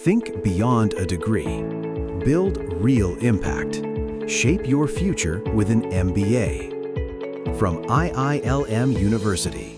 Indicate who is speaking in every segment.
Speaker 1: Think beyond a degree. Build real impact. Shape your future with an MBA. From IILM University.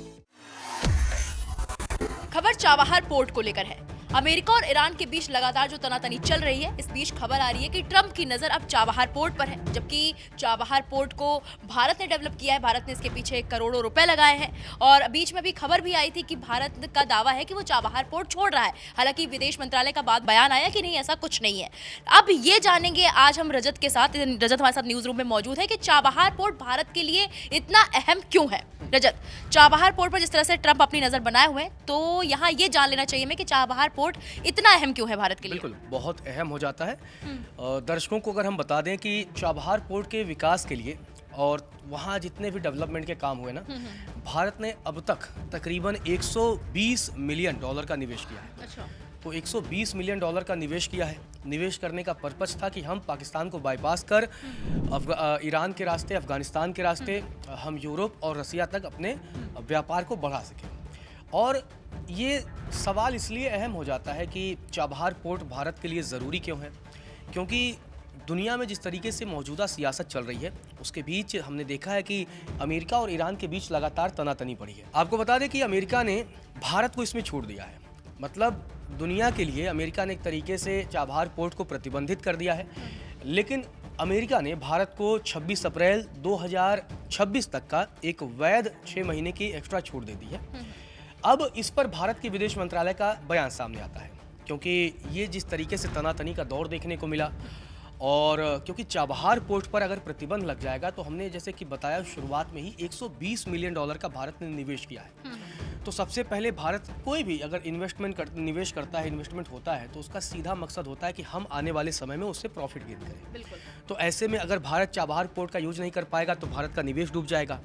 Speaker 2: खबर Chabahar port को लेकर है। America और Iran के बीच लगातार जो तनातनी चल रही है, इस बीच खबर आ रही है कि ट्रंप की नजर अब चाबहार पोर्ट पर है, जबकि चाबहार पोर्ट को भारत ने डेवलप किया है। भारत ने इसके पीछे करोड़ों रुपए लगाए हैं और बीच में भी खबर भी आई थी कि भारत का दावा है कि वो चाबहार पोर्ट छोड़ रहा है। हालांकि विदेश मंत्रालय का बात बयान आया कि नहीं, ऐसा कुछ नहीं है। अब ये जानेंगे आज हम रजत के साथ। रजत हमारे साथ न्यूज रूम में मौजूद है कि चाबहार पोर्ट भारत के लिए इतना अहम क्यों है। रजत, चाबहार पोर्ट पर जिस तरह से ट्रंप अपनी नजर बनाए हुए हैं, तो यहाँ ये जान लेना चाहिए हमें कि चाबहार पोर्ट इतना अहम क्यों है भारत के लिए।
Speaker 3: बिल्कुल, बहुत अहम हो जाता है। दर्शकों को अगर हम बता दें कि चाबहार पोर्ट के विकास के लिए और वहाँ जितने भी डेवलपमेंट के काम हुए ना, भारत ने अब तक तकरीबन 120 मिलियन डॉलर का निवेश किया है।
Speaker 2: अच्छा।
Speaker 3: तो 120 मिलियन डॉलर का निवेश किया है। निवेश करने का पर्पस था कि हम पाकिस्तान को बाईपास कर ईरान के रास्ते, अफगानिस्तान के रास्ते हम यूरोप और रसिया तक अपने व्यापार को बढ़ा सकें। और ये सवाल इसलिए अहम हो जाता है कि चाबहार पोर्ट भारत के लिए ज़रूरी क्यों है, क्योंकि दुनिया में जिस तरीके से मौजूदा सियासत चल रही है, उसके बीच हमने देखा है कि अमेरिका और ईरान के बीच लगातार तनातनी बढ़ी है। आपको बता दें कि अमेरिका ने भारत को इसमें छूट दिया है। मतलब दुनिया के लिए अमेरिका ने एक तरीके से चाबहार पोर्ट को प्रतिबंधित कर दिया है, लेकिन अमेरिका ने भारत को 26 अप्रैल 2026 तक का एक वैध 6 महीने की एक्स्ट्रा छूट दे दी है। अब इस पर भारत के विदेश मंत्रालय का बयान सामने आता है, क्योंकि ये जिस तरीके से तनातनी का दौर देखने को मिला और क्योंकि चाबहार पोर्ट पर अगर प्रतिबंध लग जाएगा तो हमने जैसे कि बताया शुरुआत में ही 120 मिलियन डॉलर का भारत ने निवेश किया है। तो सबसे पहले भारत कोई भी अगर निवेश करता है, इन्वेस्टमेंट होता है, तो उसका सीधा मकसद होता है कि हम आने वाले समय में उससे प्रॉफिट गेन करें।
Speaker 2: बिल्कुल।
Speaker 3: तो ऐसे में अगर भारत चाबहार पोर्ट का यूज नहीं कर पाएगा तो भारत का निवेश डूब जाएगा।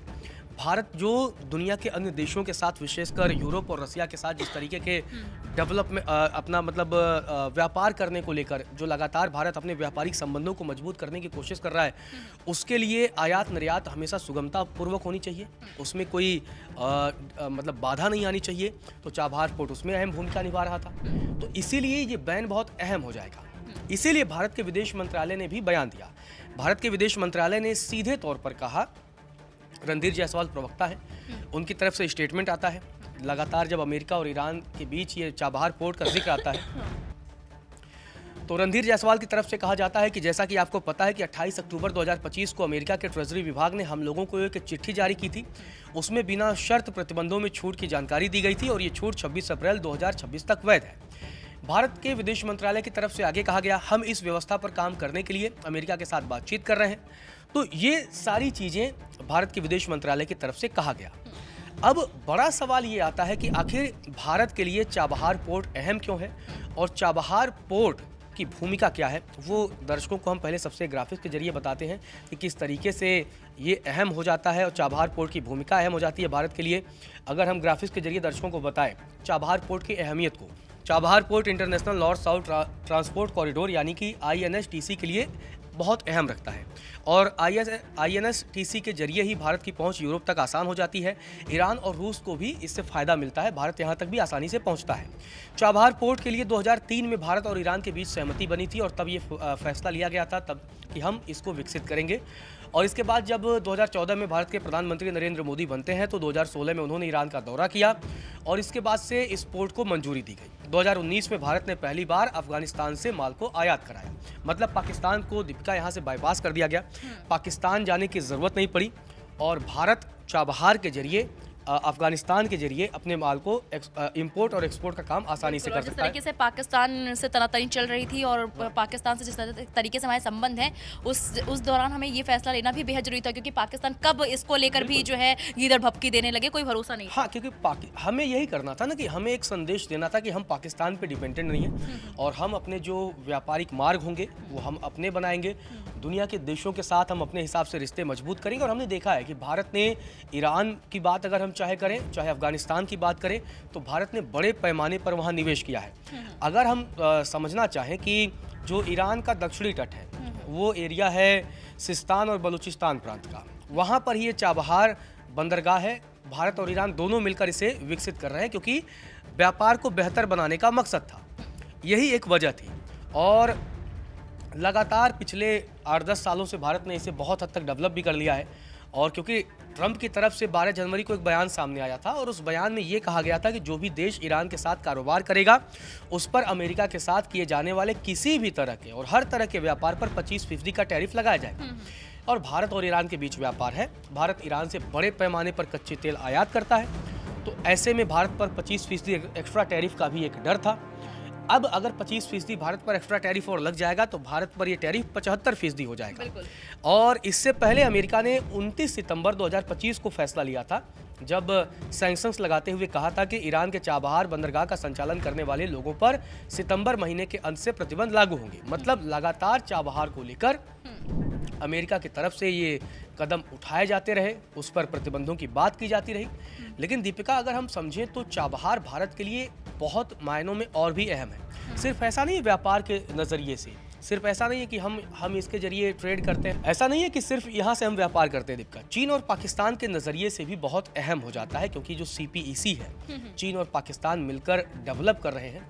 Speaker 3: भारत जो दुनिया के अन्य देशों के साथ, विशेषकर यूरोप और रसिया के साथ जिस तरीके के डेवलपमेंट अपना मतलब व्यापार करने को लेकर जो लगातार भारत अपने व्यापारिक संबंधों को मजबूत करने की कोशिश कर रहा है, उसके लिए आयात निर्यात हमेशा सुगमता पूर्वक होनी चाहिए, उसमें कोई मतलब बाधा नहीं आनी चाहिए। तो चाबहार पोर्ट उसमें अहम भूमिका निभा रहा था, तो इसीलिए ये बैन बहुत अहम हो जाएगा। इसीलिए भारत के विदेश मंत्रालय ने भी बयान दिया। भारत के विदेश मंत्रालय ने सीधे तौर पर कहा, रणधीर जायसवाल प्रवक्ता है, उनकी तरफ से स्टेटमेंट आता है लगातार जब अमेरिका और ईरान के बीच ये चाबहार पोर्ट का जिक्र आता है, तो रणधीर जायसवाल की तरफ से कहा जाता है कि जैसा कि आपको पता है कि 28 अक्टूबर 2025 को अमेरिका के ट्रेजरी विभाग ने हम लोगों को एक चिट्ठी जारी की थी। उसमें बिना शर्त प्रतिबंधों में छूट की जानकारी दी गई थी और ये छूट 26 अप्रैल 2026 तक वैध है। भारत के विदेश मंत्रालय की तरफ से आगे कहा गया, हम इस व्यवस्था पर काम करने के लिए अमेरिका के साथ बातचीत कर रहे हैं। तो ये सारी चीज़ें भारत के विदेश मंत्रालय की तरफ से कहा गया। अब बड़ा सवाल ये आता है कि आखिर भारत के लिए चाबहार पोर्ट अहम क्यों है और चाबहार पोर्ट की भूमिका क्या है। वो दर्शकों को हम पहले सबसे ग्राफिक्स के जरिए बताते हैं कि किस तरीके से ये अहम हो जाता है और चाबहार पोर्ट की भूमिका अहम हो जाती है भारत के लिए। अगर हम ग्राफिक्स के जरिए दर्शकों को बताएं चाबहार पोर्ट की अहमियत को, Chabahar port international north south transport corridor यानी कि INSTC के लिए बहुत अहम रखता है और INSTC के जरिए ही भारत की पहुंच यूरोप तक आसान हो जाती है। ईरान और रूस को भी इससे फ़ायदा मिलता है, भारत यहां तक भी आसानी से पहुंचता है। चाबहार पोर्ट के लिए 2003 में भारत और ईरान के बीच सहमति बनी थी और तब ये फैसला लिया गया था तब कि हम इसको विकसित करेंगे। और इसके बाद जब 2014 में भारत के प्रधानमंत्री नरेंद्र मोदी बनते हैं तो 2016 में उन्होंने ईरान का दौरा किया और इसके बाद से इस पोर्ट को मंजूरी दी गई। 2019 में भारत ने पहली बार अफगानिस्तान से माल को आयात कराया, मतलब पाकिस्तान को दीपिका यहाँ से बाईपास कर दिया गया, पाकिस्तान जाने की ज़रूरत नहीं पड़ी और भारत चाबहार के जरिए अफगानिस्तान के जरिए अपने माल को इंपोर्ट और एक्सपोर्ट का काम आसानी से कर सकता है।
Speaker 2: जिस तरीके से पाकिस्तान से तनातनी चल रही थी और पाकिस्तान से जिस तरीके से हमारे संबंध हैं, उस दौरान हमें ये फैसला लेना भी बेहद जरूरी था, क्योंकि पाकिस्तान कब इसको लेकर भी जो है गीदड़ भपकी देने लगे, कोई भरोसा नहीं।
Speaker 3: हाँ, क्योंकि हमें यही करना था ना कि हमें एक संदेश देना था कि हम पाकिस्तान पे डिपेंडेंट नहीं है और हम अपने जो व्यापारिक मार्ग होंगे वो हम अपने बनाएंगे। दुनिया के देशों के साथ हम अपने हिसाब से रिश्ते मजबूत करेंगे। और हमने देखा है कि भारत ने ईरान की बात अगर हम चाहे करें, चाहे अफगानिस्तान की बात करें, तो भारत ने बड़े पैमाने पर वहाँ निवेश किया है। अगर हम समझना चाहें कि जो ईरान का दक्षिणी तट है वो एरिया है सिस्तान और बलूचिस्तान प्रांत का, वहाँ पर ही ये चाबहार बंदरगाह है। भारत और ईरान दोनों मिलकर इसे विकसित कर रहे हैं क्योंकि व्यापार को बेहतर बनाने का मकसद था। यही एक वजह थी। और लगातार पिछले 8-10 सालों से भारत ने इसे बहुत हद तक डेवलप भी कर लिया है। और क्योंकि ट्रंप की तरफ से 12 जनवरी को एक बयान सामने आया था और उस बयान में ये कहा गया था कि जो भी देश ईरान के साथ कारोबार करेगा उस पर अमेरिका के साथ किए जाने वाले किसी भी तरह के और हर तरह के व्यापार पर 25% का टैरिफ लगाया जाएगा। और भारत और ईरान के बीच व्यापार है। भारत ईरान से बड़े पैमाने पर कच्चे तेल आयात करता है, तो ऐसे में भारत पर 25% एक्स्ट्रा टैरिफ का भी एक डर था। अब अगर 25% भारत पर एक्स्ट्रा टैरिफ और लग जाएगा तो भारत पर यह टैरिफ 75% हो जाएगा। और इससे पहले अमेरिका ने 29 सितंबर 2025 को फैसला लिया था, जब सैंक्शंस लगाते हुए कहा था कि ईरान के चाबहार बंदरगाह का संचालन करने वाले लोगों पर सितंबर महीने के अंत से प्रतिबंध लागू होंगे। मतलब लगातार चाबहार को लेकर अमेरिका की तरफ से ये कदम उठाए जाते रहे, उस पर प्रतिबंधों की बात की जाती रही। लेकिन दीपिका, अगर हम समझें तो चाबहार भारत के लिए बहुत मायनों में और भी अहम है। सिर्फ ऐसा नहीं है व्यापार के नज़रिए से, सिर्फ ऐसा नहीं है कि हम इसके जरिए ट्रेड करते हैं, ऐसा नहीं है कि सिर्फ यहाँ से हम व्यापार करते हैं। दीपिका, चीन और पाकिस्तान के नज़रिए से भी बहुत अहम हो जाता है, क्योंकि जो CPEC है, चीन और पाकिस्तान मिलकर डेवलप कर रहे हैं,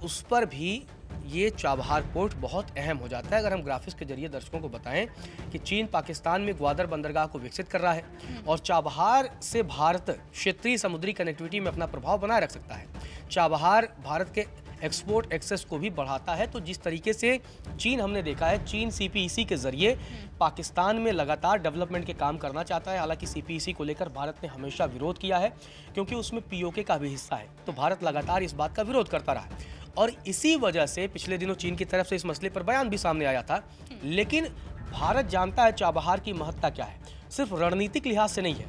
Speaker 3: उस पर भी ये चाबहार पोर्ट बहुत अहम हो जाता है। अगर हम ग्राफिक्स के जरिए दर्शकों को बताएं कि चीन पाकिस्तान में ग्वादर बंदरगाह को विकसित कर रहा है और चाबहार से भारत क्षेत्रीय समुद्री कनेक्टिविटी में अपना प्रभाव बनाए रख सकता है। चाबहार भारत के एक्सपोर्ट एक्सेस को भी बढ़ाता है। तो जिस तरीके से चीन, हमने देखा है, चीन CPEC के जरिए पाकिस्तान में लगातार डेवलपमेंट के काम करना चाहता है। हालांकि CPEC को लेकर भारत ने हमेशा विरोध किया है, क्योंकि उसमें POK का भी हिस्सा है, तो भारत लगातार इस बात का विरोध करता रहा है। और इसी वजह से पिछले दिनों चीन की तरफ से इस मसले पर बयान भी सामने आया था। लेकिन भारत जानता है चाबहार की महत्ता क्या है, सिर्फ रणनीतिक लिहाज से नहीं है।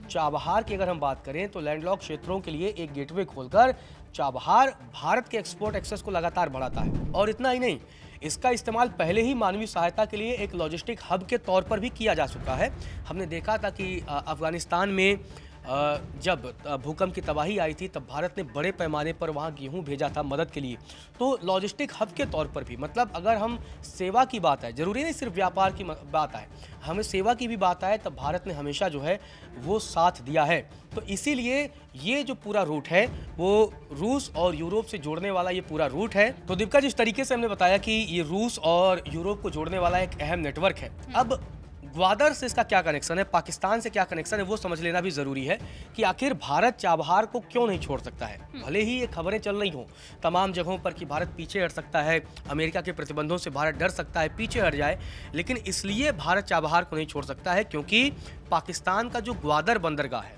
Speaker 3: चाबहार की अगर हम बात करें तो लैंडलॉक क्षेत्रों के लिए एक गेटवे खोलकर चाबहार भारत के एक्सपोर्ट एक्सेस को लगातार बढ़ाता है। और इतना ही नहीं, इसका इस्तेमाल पहले ही मानवीय सहायता के लिए एक लॉजिस्टिक हब के तौर पर भी किया जा चुका है। हमने देखा था कि अफगानिस्तान में जब भूकंप की तबाही आई थी, तब भारत ने बड़े पैमाने पर वहाँ गेहूं भेजा था मदद के लिए। तो लॉजिस्टिक हब के तौर पर भी, मतलब अगर हम सेवा की बात है, जरूरी नहीं सिर्फ व्यापार की बात आए, हमें सेवा की भी बात आए, तब भारत ने हमेशा जो है वो साथ दिया है। तो इसीलिए ये जो पूरा रूट है वो रूस और यूरोप से जोड़ने वाला ये पूरा रूट है। तो दीपिका, जिस तरीके से हमने बताया कि ये रूस और यूरोप को जोड़ने वाला एक अहम नेटवर्क है, अब ग्वादर से इसका क्या कनेक्शन है, पाकिस्तान से क्या कनेक्शन है, वो समझ लेना भी जरूरी है कि आखिर भारत चाबहार को क्यों नहीं छोड़ सकता है। भले ही ये खबरें चल रही हों तमाम जगहों पर कि भारत पीछे हट सकता है, अमेरिका के प्रतिबंधों से भारत डर सकता है, पीछे हट जाए, लेकिन इसलिए भारत चाबहार को नहीं छोड़ सकता है क्योंकि पाकिस्तान का जो ग्वादर बंदरगाह है,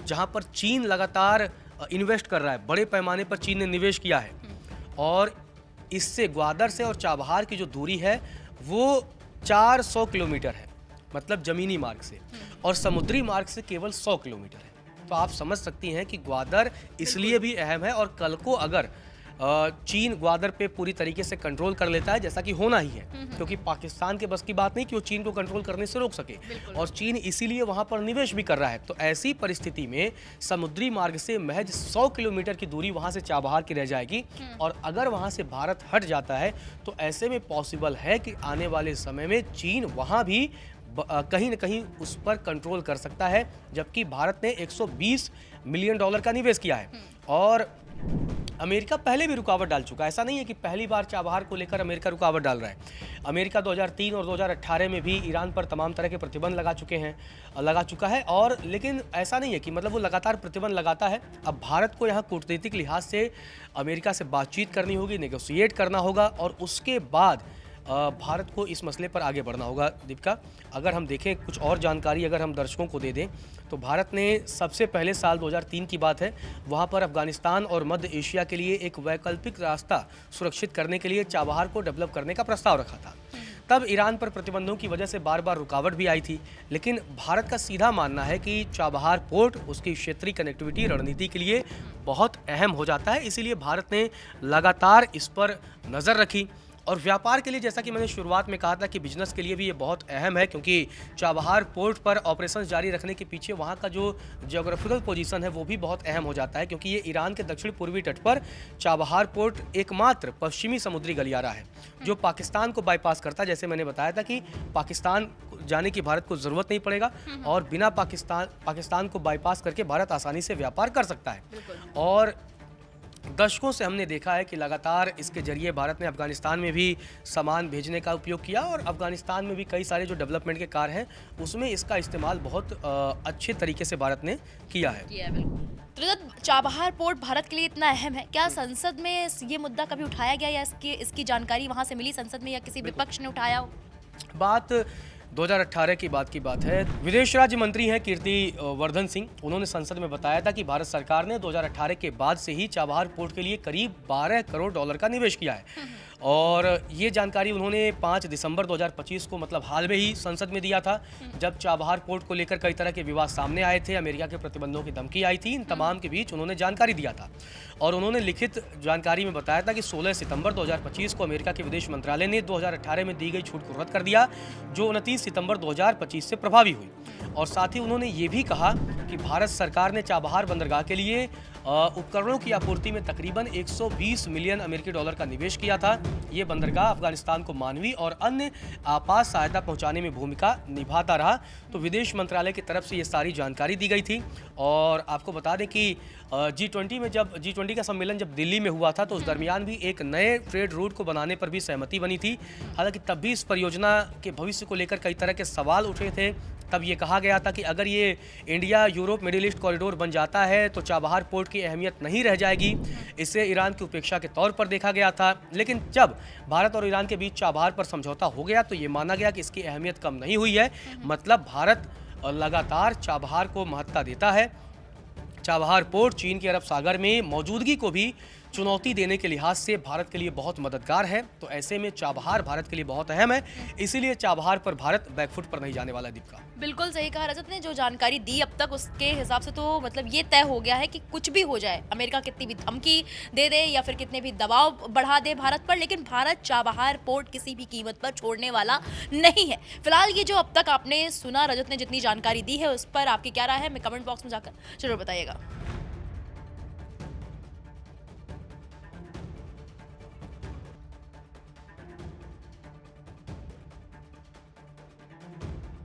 Speaker 3: जहाँ पर चीन लगातार इन्वेस्ट कर रहा है, बड़े पैमाने पर चीन ने निवेश किया है, और इससे ग्वादर से और चाबहार की जो दूरी है वो 400 किलोमीटर है, मतलब जमीनी मार्ग से, और समुद्री मार्ग से केवल 100 किलोमीटर है। तो आप समझ सकती हैं कि ग्वादर इसलिए भी अहम है। और कल को अगर चीन ग्वादर पे पूरी तरीके से कंट्रोल कर लेता है, जैसा कि होना ही है, क्योंकि पाकिस्तान के बस की बात नहीं कि वो चीन को कंट्रोल करने से रोक सके, और चीन इसीलिए वहां पर निवेश भी कर रहा है। तो ऐसी परिस्थिति में समुद्री मार्ग से महज 100 किलोमीटर की दूरी वहां से चाबहार की रह जाएगी, और अगर वहां से भारत हट जाता है तो ऐसे में पॉसिबल है कि आने वाले समय में चीन वहां भी कहीं न कहीं उस पर कंट्रोल कर सकता है। जबकि भारत ने $120 मिलियन का निवेश किया है, और अमेरिका पहले भी रुकावट डाल चुका है। ऐसा नहीं है कि पहली बार चाबहार को लेकर अमेरिका रुकावट डाल रहा है। अमेरिका 2003 और 2018 में भी ईरान पर तमाम तरह के प्रतिबंध लगा चुका है, और लेकिन ऐसा नहीं है कि मतलब वो लगातार प्रतिबंध लगाता है। अब भारत को यहाँ कूटनीतिक लिहाज से अमेरिका से बातचीत करनी होगी, नेगोशिएट करना होगा, और उसके बाद भारत को इस मसले पर आगे बढ़ना होगा। दीपिका, अगर हम देखें कुछ और जानकारी अगर हम दर्शकों को दे दें तो भारत ने सबसे पहले साल 2003 की बात है, वहाँ पर अफगानिस्तान और मध्य एशिया के लिए एक वैकल्पिक रास्ता सुरक्षित करने के लिए चाबहार को डेवलप करने का प्रस्ताव रखा था। तब ईरान पर प्रतिबंधों की वजह से बार बार रुकावट भी आई थी, लेकिन भारत का सीधा मानना है कि चाबहार पोर्ट उसकी क्षेत्रीय कनेक्टिविटी रणनीति के लिए बहुत अहम हो जाता है। इसीलिए भारत ने लगातार इस पर नज़र रखी, और व्यापार के लिए, जैसा कि मैंने शुरुआत में कहा था कि बिजनेस के लिए भी ये बहुत अहम है, क्योंकि चाबहार पोर्ट पर ऑपरेशन जारी रखने के पीछे वहाँ का जो जियोग्राफिकल पोजीशन है वो भी बहुत अहम हो जाता है, क्योंकि ये ईरान के दक्षिण पूर्वी तट पर चाबहार पोर्ट एकमात्र पश्चिमी समुद्री गलियारा है जो पाकिस्तान को बाईपास करता है। जैसे मैंने बताया था कि पाकिस्तान जाने की भारत को ज़रूरत नहीं पड़ेगा, और बिना पाकिस्तान को बाईपास करके भारत आसानी से व्यापार कर सकता है। और दशकों से हमने देखा है कि लगातार इसके जरिए भारत ने अफगानिस्तान में भी सामान भेजने का उपयोग किया और अफगानिस्तान में भी कई सारे जो डेवलपमेंट के कार्य हैं उसमें इसका इस्तेमाल बहुत अच्छे तरीके से भारत ने किया है।
Speaker 2: बिल्कुल। तो रजत, चाबहार पोर्ट भारत के लिए इतना अहम है, क्या संसद में ये मुद्दा कभी उठाया गया या इसकी जानकारी वहां से मिली संसद में या किसी विपक्ष ने उठाया हो?
Speaker 3: बात 2018 की बात है। विदेश राज्य मंत्री हैं कीर्ति वर्धन सिंह, उन्होंने संसद में बताया था कि भारत सरकार ने 2018 के बाद से ही चाबहार पोर्ट के लिए करीब 12 करोड़ डॉलर का निवेश किया है और ये जानकारी उन्होंने 5 दिसंबर 2025 को मतलब हाल में ही संसद में दिया था, जब चाबहार पोर्ट को लेकर कई तरह के विवाद सामने आए थे, अमेरिका के प्रतिबंधों की धमकी आई थी। इन तमाम के बीच उन्होंने जानकारी दिया था और उन्होंने लिखित जानकारी में बताया था कि 16 सितंबर 2025 को अमेरिका के विदेश मंत्रालय ने 2018 में दी गई छूट को रद्द कर दिया, जो 29 सितंबर 2025 से प्रभावी हुई। और साथ ही उन्होंने ये भी कहा कि भारत सरकार ने चाबहार बंदरगाह के लिए उपकरणों की आपूर्ति में तकरीबन 120 मिलियन अमेरिकी डॉलर का निवेश किया था। ये बंदरगाह अफगानिस्तान को मानवीय और अन्य आपात सहायता पहुंचाने में भूमिका निभाता रहा। तो विदेश मंत्रालय की तरफ से ये सारी जानकारी दी गई थी। और आपको बता दें कि G20 का सम्मेलन जब दिल्ली में हुआ था तो उस दरमियान भी एक नए ट्रेड रूट को बनाने पर भी सहमति बनी थी। हालांकि तब भी इस परियोजना के भविष्य को लेकर कई तरह के सवाल उठे थे। तब ये कहा गया था कि अगर ये India Europe middle east corridor बन जाता है तो चाबहार पोर्ट की अहमियत नहीं रह जाएगी। इसे ईरान की उपेक्षा के तौर पर देखा गया था। लेकिन जब भारत और ईरान के बीच चाबहार पर समझौता हो गया तो ये माना गया कि इसकी अहमियत कम नहीं हुई है। मतलब भारत लगातार चाबहार को महत्ता देता है। चाबहार पोर्ट चीन के अरब सागर में मौजूदगी को भी चुनौती देने के लिहाज से भारत के लिए बहुत मददगार है। तो ऐसे में चाबहार भारत के लिए बहुत अहम है, इसीलिए चाबहार पर भारत बैकफुट पर नहीं जाने वाला। दीपिका,
Speaker 2: बिल्कुल सही कहा रजत ने, जो जानकारी दी अब तक उसके हिसाब से तो मतलब ये तय हो गया है कि कुछ भी हो जाए, अमेरिका कितनी भी धमकी दे दे या फिर कितने भी दबाव बढ़ा दे भारत पर, लेकिन भारत चाबहार पोर्ट किसी भी कीमत पर छोड़ने वाला नहीं है। फिलहाल ये जो अब तक आपने सुना, रजत ने जितनी जानकारी दी है उस पर आपकी क्या राय है, मैं कमेंट बॉक्स में जाकर जरूर बताइएगा।